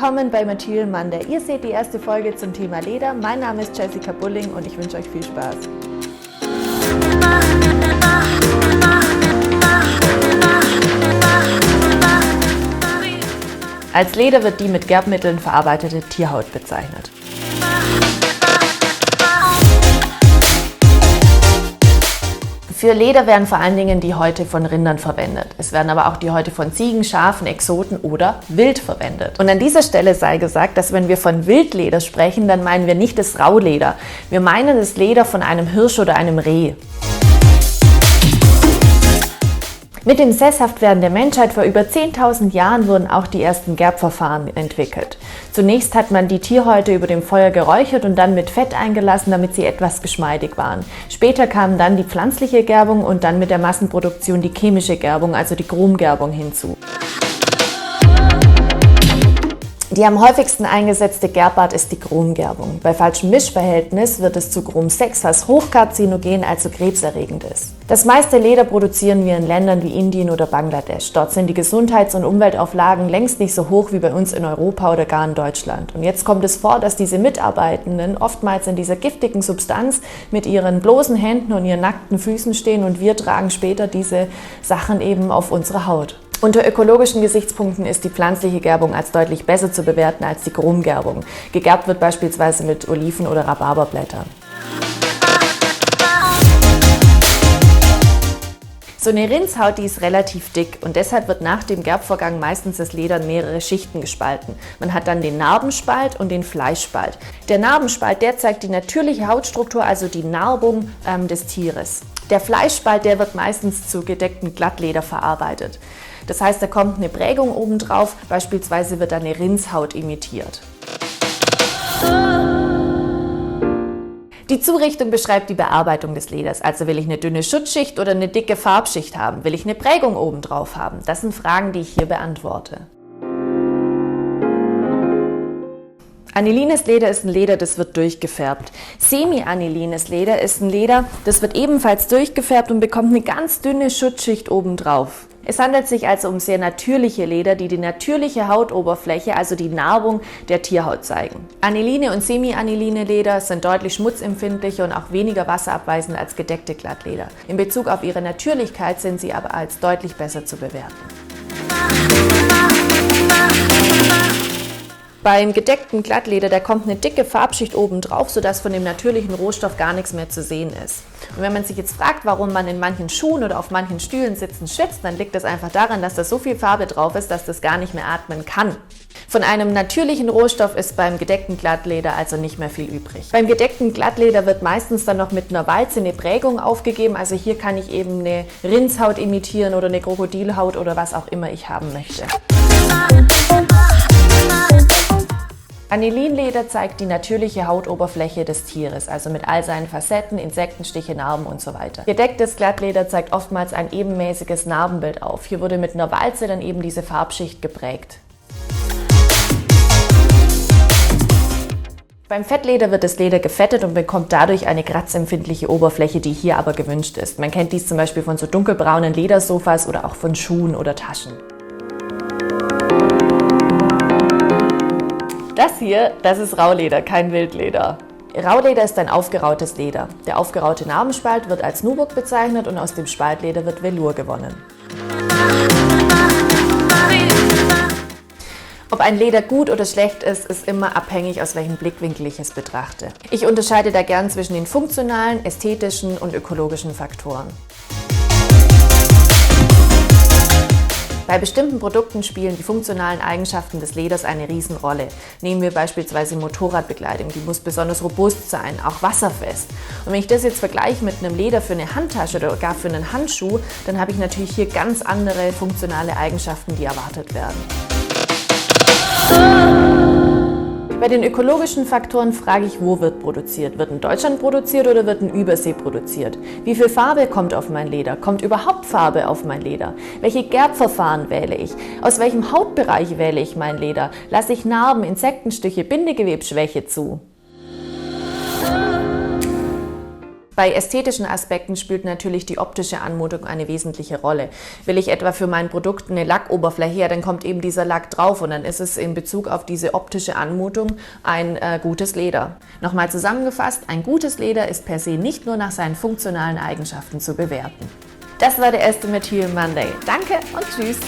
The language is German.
Willkommen bei Material Monday. Ihr seht die erste Folge zum Thema Leder. Mein Name ist Jessica Bulling und ich wünsche euch viel Spaß. Als Leder wird die mit Gerbmitteln verarbeitete Tierhaut bezeichnet. Für Leder werden vor allen Dingen die Häute von Rindern verwendet. Es werden aber auch die Häute von Ziegen, Schafen, Exoten oder Wild verwendet. Und an dieser Stelle sei gesagt, dass wenn wir von Wildleder sprechen, dann meinen wir nicht das Rauleder. Wir meinen das Leder von einem Hirsch oder einem Reh. Mit dem Sesshaftwerden der Menschheit vor über 10.000 Jahren wurden auch die ersten Gerbverfahren entwickelt. Zunächst hat man die Tierhäute über dem Feuer geräuchert und dann mit Fett eingelassen, damit sie etwas geschmeidig waren. Später kam dann die pflanzliche Gerbung und dann mit der Massenproduktion die chemische Gerbung, also die Chromgerbung hinzu. Die am häufigsten eingesetzte Gerbart ist die Chromgerbung. Bei falschem Mischverhältnis wird es zu Chrom 6, was hochkarzinogen, also krebserregend ist. Das meiste Leder produzieren wir in Ländern wie Indien oder Bangladesch. Dort sind die Gesundheits- und Umweltauflagen längst nicht so hoch wie bei uns in Europa oder gar in Deutschland. Und jetzt kommt es vor, dass diese Mitarbeitenden oftmals in dieser giftigen Substanz mit ihren bloßen Händen und ihren nackten Füßen stehen und wir tragen später diese Sachen eben auf unsere Haut. Unter ökologischen Gesichtspunkten ist die pflanzliche Gerbung als deutlich besser zu bewerten als die Chromgerbung. Gegerbt wird beispielsweise mit Oliven- oder Rhabarberblättern. So eine Rindshaut, die ist relativ dick und deshalb wird nach dem Gerbvorgang meistens das Leder in mehrere Schichten gespalten. Man hat dann den Narbenspalt und den Fleischspalt. Der Narbenspalt, der zeigt die natürliche Hautstruktur, also die Narbung des Tieres. Der Fleischspalt, der wird meistens zu gedecktem Glattleder verarbeitet. Das heißt, da kommt eine Prägung obendrauf, beispielsweise wird eine Rindshaut imitiert. Die Zurichtung beschreibt die Bearbeitung des Leders. Also will ich eine dünne Schutzschicht oder eine dicke Farbschicht haben? Will ich eine Prägung obendrauf haben? Das sind Fragen, die ich hier beantworte. Anilines Leder ist ein Leder, das wird durchgefärbt. Semi-anilines Leder ist ein Leder, das wird ebenfalls durchgefärbt und bekommt eine ganz dünne Schutzschicht obendrauf. Es handelt sich also um sehr natürliche Leder, die die natürliche Hautoberfläche, also die Narbung der Tierhaut zeigen. Aniline und semi-aniline Leder sind deutlich schmutzempfindlicher und auch weniger wasserabweisend als gedeckte Glattleder. In Bezug auf ihre Natürlichkeit sind sie aber als deutlich besser zu bewerten. Beim gedeckten Glattleder, da kommt eine dicke Farbschicht oben drauf, sodass von dem natürlichen Rohstoff gar nichts mehr zu sehen ist. Und wenn man sich jetzt fragt, warum man in manchen Schuhen oder auf manchen Stühlen sitzen schwitzt, dann liegt das einfach daran, dass da so viel Farbe drauf ist, dass das gar nicht mehr atmen kann. Von einem natürlichen Rohstoff ist beim gedeckten Glattleder also nicht mehr viel übrig. Beim gedeckten Glattleder wird meistens dann noch mit einer Walze eine Prägung aufgegeben, also hier kann ich eben eine Rindshaut imitieren oder eine Krokodilhaut oder was auch immer ich haben möchte. Anilinleder zeigt die natürliche Hautoberfläche des Tieres, also mit all seinen Facetten, Insektenstiche, Narben und so weiter. Gedecktes Glattleder zeigt oftmals ein ebenmäßiges Narbenbild auf. Hier wurde mit einer Walze dann eben diese Farbschicht geprägt. Beim Fettleder wird das Leder gefettet und bekommt dadurch eine kratzempfindliche Oberfläche, die hier aber gewünscht ist. Man kennt dies zum Beispiel von so dunkelbraunen Ledersofas oder auch von Schuhen oder Taschen. Das hier, das ist Rauleder, kein Wildleder. Rauleder ist ein aufgerautes Leder. Der aufgeraute Narbenspalt wird als Nubuck bezeichnet und aus dem Spaltleder wird Velour gewonnen. Ob ein Leder gut oder schlecht ist, ist immer abhängig, aus welchem Blickwinkel ich es betrachte. Ich unterscheide da gern zwischen den funktionalen, ästhetischen und ökologischen Faktoren. Bei bestimmten Produkten spielen die funktionalen Eigenschaften des Leders eine Riesenrolle. Nehmen wir beispielsweise Motorradbekleidung, die muss besonders robust sein, auch wasserfest. Und wenn ich das jetzt vergleiche mit einem Leder für eine Handtasche oder gar für einen Handschuh, dann habe ich natürlich hier ganz andere funktionale Eigenschaften, die erwartet werden. Bei den ökologischen Faktoren frage ich, wo wird produziert? Wird in Deutschland produziert oder wird in Übersee produziert? Wie viel Farbe kommt auf mein Leder? Kommt überhaupt Farbe auf mein Leder? Welche Gerbverfahren wähle ich? Aus welchem Hautbereich wähle ich mein Leder? Lasse ich Narben, Insektenstiche, Bindegewebsschwäche zu? Bei ästhetischen Aspekten spielt natürlich die optische Anmutung eine wesentliche Rolle. Will ich etwa für mein Produkt eine Lackoberfläche her, dann kommt eben dieser Lack drauf und dann ist es in Bezug auf diese optische Anmutung ein gutes Leder. Nochmal zusammengefasst, ein gutes Leder ist per se nicht nur nach seinen funktionalen Eigenschaften zu bewerten. Das war der erste Material Monday. Danke und tschüss!